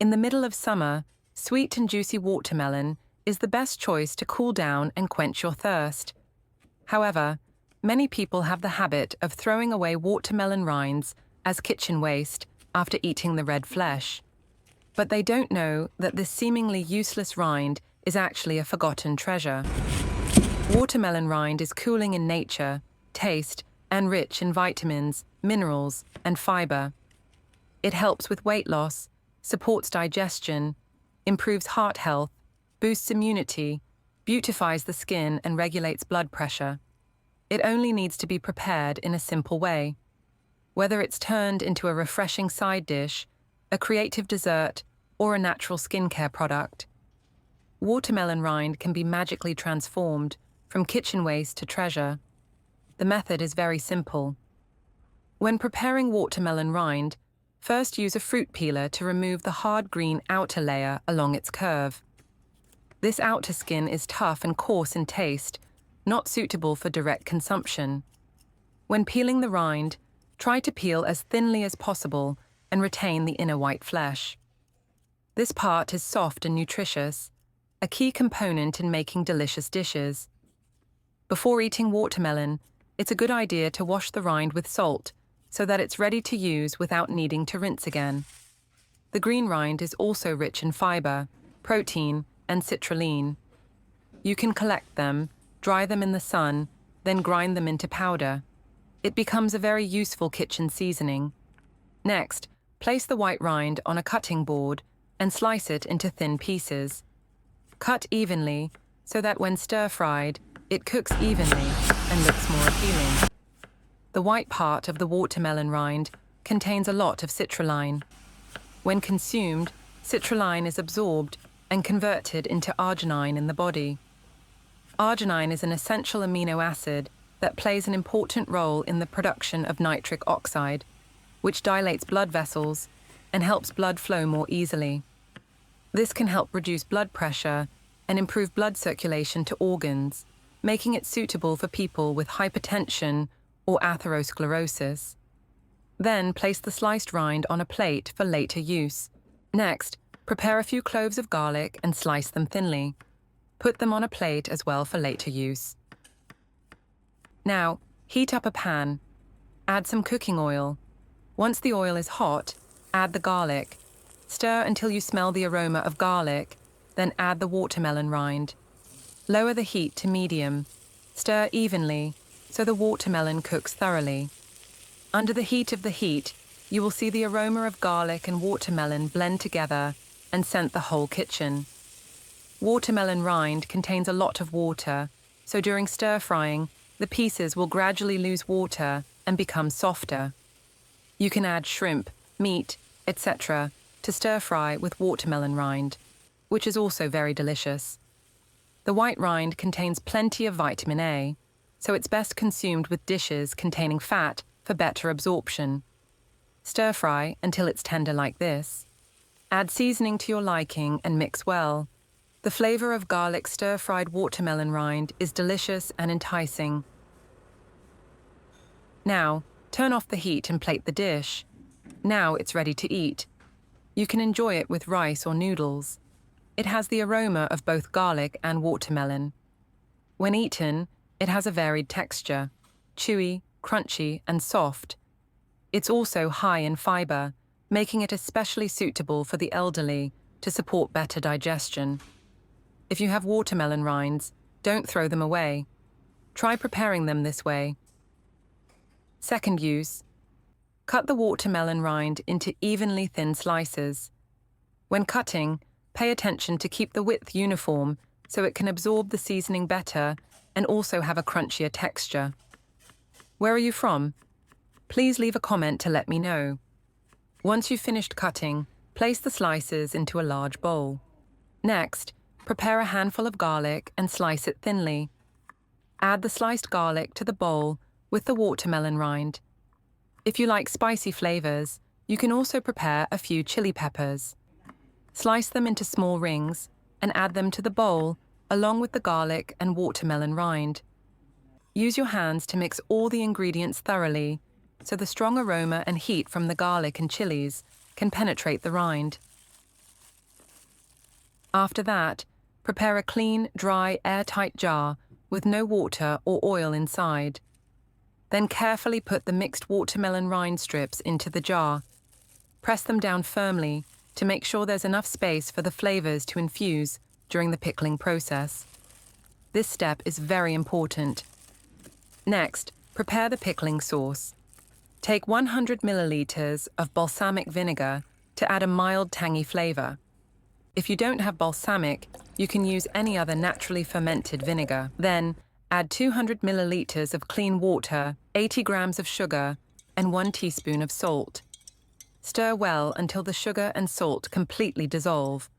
In the middle of summer, sweet and juicy watermelon is the best choice to cool down and quench your thirst. However, many people have the habit of throwing away watermelon rinds as kitchen waste after eating the red flesh. But they don't know that this seemingly useless rind is actually a forgotten treasure. Watermelon rind is cooling in nature, taste, and rich in vitamins, minerals, and fiber. It helps with weight loss, supports digestion, improves heart health, boosts immunity, beautifies the skin, and regulates blood pressure. It only needs to be prepared in a simple way. Whether it's turned into a refreshing side dish, a creative dessert, or a natural skincare product, watermelon rind can be magically transformed from kitchen waste to treasure. The method is very simple. When preparing watermelon rind, first use a fruit peeler to remove the hard green outer layer along its curve. This outer skin is tough and coarse in taste, not suitable for direct consumption. When peeling the rind, try to peel as thinly as possible and retain the inner white flesh. This part is soft and nutritious, a key component in making delicious dishes. Before eating watermelon, it's a good idea to wash the rind with salt so that it's ready to use without needing to rinse again. The green rind is also rich in fiber, protein, and citrulline. You can collect them, dry them in the sun, then grind them into powder. It becomes a very useful kitchen seasoning. Next, place the white rind on a cutting board and slice it into thin pieces. Cut evenly so that when stir-fried, it cooks evenly and looks more appealing. The white part of the watermelon rind contains a lot of citrulline. When consumed, citrulline is absorbed and converted into arginine in the body. Arginine is an essential amino acid that plays an important role in the production of nitric oxide, which dilates blood vessels and helps blood flow more easily. This can help reduce blood pressure and improve blood circulation to organs, making it suitable for people with hypertension or atherosclerosis. Then place the sliced rind on a plate for later use. Next, prepare a few cloves of garlic and slice them thinly. Put them on a plate as well for later use. Now, heat up a pan. Add some cooking oil. Once the oil is hot, add the garlic. Stir until you smell the aroma of garlic, then add the watermelon rind. Lower the heat to medium. Stir evenly so the watermelon cooks thoroughly. Under the heat of the heat, you will see the aroma of garlic and watermelon blend together and scent the whole kitchen. Watermelon rind contains a lot of water, so during stir-frying, the pieces will gradually lose water and become softer. You can add shrimp, meat, etc. to stir-fry with watermelon rind, which is also very delicious. The white rind contains plenty of vitamin A, so it's best consumed with dishes containing fat for better absorption. Stir-fry until it's tender like this. Add seasoning to your liking and mix well. The flavor of garlic stir-fried watermelon rind is delicious and enticing. Now, turn off the heat and plate the dish. Now it's ready to eat. You can enjoy it with rice or noodles. It has the aroma of both garlic and watermelon. When eaten, it has a varied texture, chewy, crunchy, and soft. It's also high in fiber, making it especially suitable for the elderly to support better digestion. If you have watermelon rinds, don't throw them away. Try preparing them this way. Second use. Cut the watermelon rind into evenly thin slices. When cutting, pay attention to keep the width uniform so it can absorb the seasoning better and also have a crunchier texture. Where are you from? Please leave a comment to let me know. Once you've finished cutting, place the slices into a large bowl. Next, prepare a handful of garlic and slice it thinly. Add the sliced garlic to the bowl with the watermelon rind. If you like spicy flavors, you can also prepare a few chili peppers. Slice them into small rings and add them to the bowl along with the garlic and watermelon rind. Use your hands to mix all the ingredients thoroughly so the strong aroma and heat from the garlic and chilies can penetrate the rind. After that, prepare a clean, dry, airtight jar with no water or oil inside. Then carefully put the mixed watermelon rind strips into the jar. Press them down firmly to make sure there's enough space for the flavors to infuse during the pickling process. This step is very important. Next, prepare the pickling sauce. Take 100 milliliters of balsamic vinegar to add a mild tangy flavor. If you don't have balsamic, you can use any other naturally fermented vinegar. Then, add 200 milliliters of clean water, 80 grams of sugar, and 1 teaspoon of salt. Stir well until the sugar and salt completely dissolve,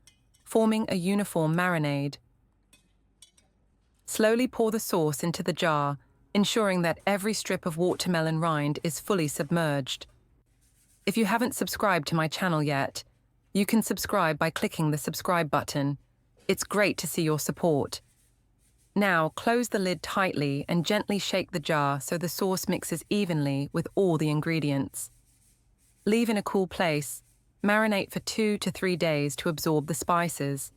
forming a uniform marinade. Slowly pour the sauce into the jar, ensuring that every strip of watermelon rind is fully submerged. If you haven't subscribed to my channel yet, you can subscribe by clicking the subscribe button. It's great to see your support. Now, close the lid tightly and gently shake the jar so the sauce mixes evenly with all the ingredients. Leave in a cool place. Marinate for 2 to 3 days to absorb the spices.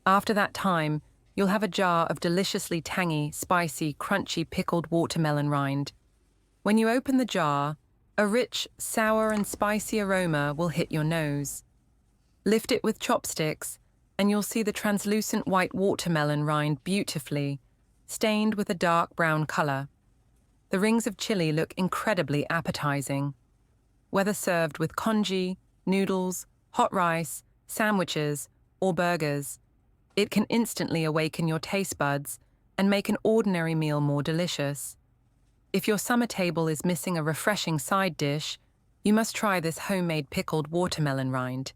After that time, you'll have a jar of deliciously tangy, spicy, crunchy pickled watermelon rind. When you open the jar, a rich, sour and spicy aroma will hit your nose. Lift it with chopsticks, and you'll see the translucent white watermelon rind beautifully, stained with a dark brown color. The rings of chili look incredibly appetizing. Whether served with congee, noodles, hot rice, sandwiches, or burgers, it can instantly awaken your taste buds and make an ordinary meal more delicious. If your summer table is missing a refreshing side dish, you must try this homemade pickled watermelon rind.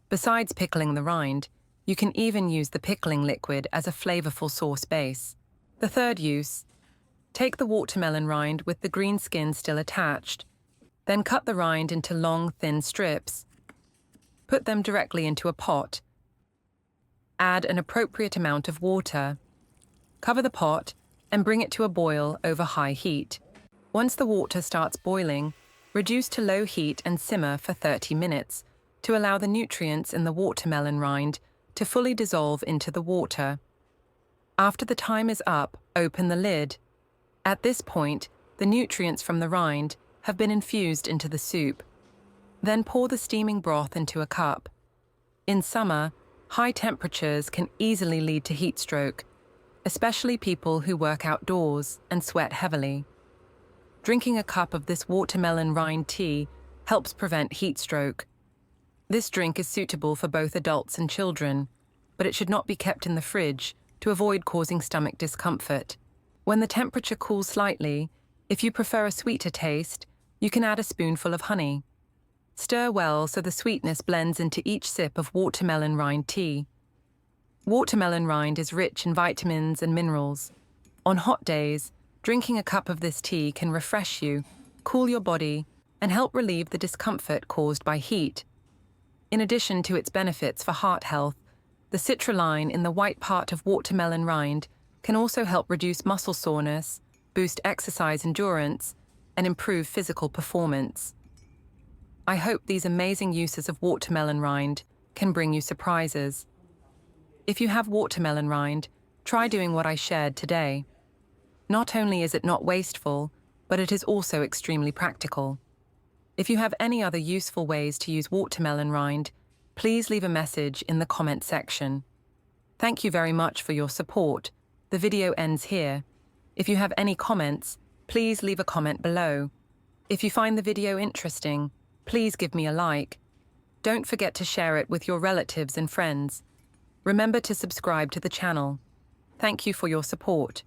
Besides pickling the rind, you can even use the pickling liquid as a flavorful sauce base. The third use: take the watermelon rind with the green skin still attached. Then cut the rind into long, thin strips. Put them directly into a pot. Add an appropriate amount of water. Cover the pot and bring it to a boil over high heat. Once the water starts boiling, reduce to low heat and simmer for 30 minutes to allow the nutrients in the watermelon rind to fully dissolve into the water. After the time is up, open the lid. At this point, the nutrients from the rind have been infused into the soup. Then pour the steaming broth into a cup. In summer, high temperatures can easily lead to heat stroke, especially people who work outdoors and sweat heavily. Drinking a cup of this watermelon rind tea helps prevent heat stroke. This drink is suitable for both adults and children, but it should not be kept in the fridge to avoid causing stomach discomfort. When the temperature cools slightly, if you prefer a sweeter taste, you can add a spoonful of honey. Stir well so the sweetness blends into each sip of watermelon rind tea. Watermelon rind is rich in vitamins and minerals. On hot days, drinking a cup of this tea can refresh you, cool your body, and help relieve the discomfort caused by heat. In addition to its benefits for heart health, the citrulline in the white part of watermelon rind can also help reduce muscle soreness, boost exercise endurance, and improve physical performance. I hope these amazing uses of watermelon rind can bring you surprises. If you have watermelon rind, try doing what I shared today. Not only is it not wasteful, but it is also extremely practical. If you have any other useful ways to use watermelon rind, please leave a message in the comment section. Thank you very much for your support. The video ends here. If you have any comments, please leave a comment below. If you find the video interesting, please give me a like. Don't forget to share it with your relatives and friends. Remember to subscribe to the channel. Thank you for your support.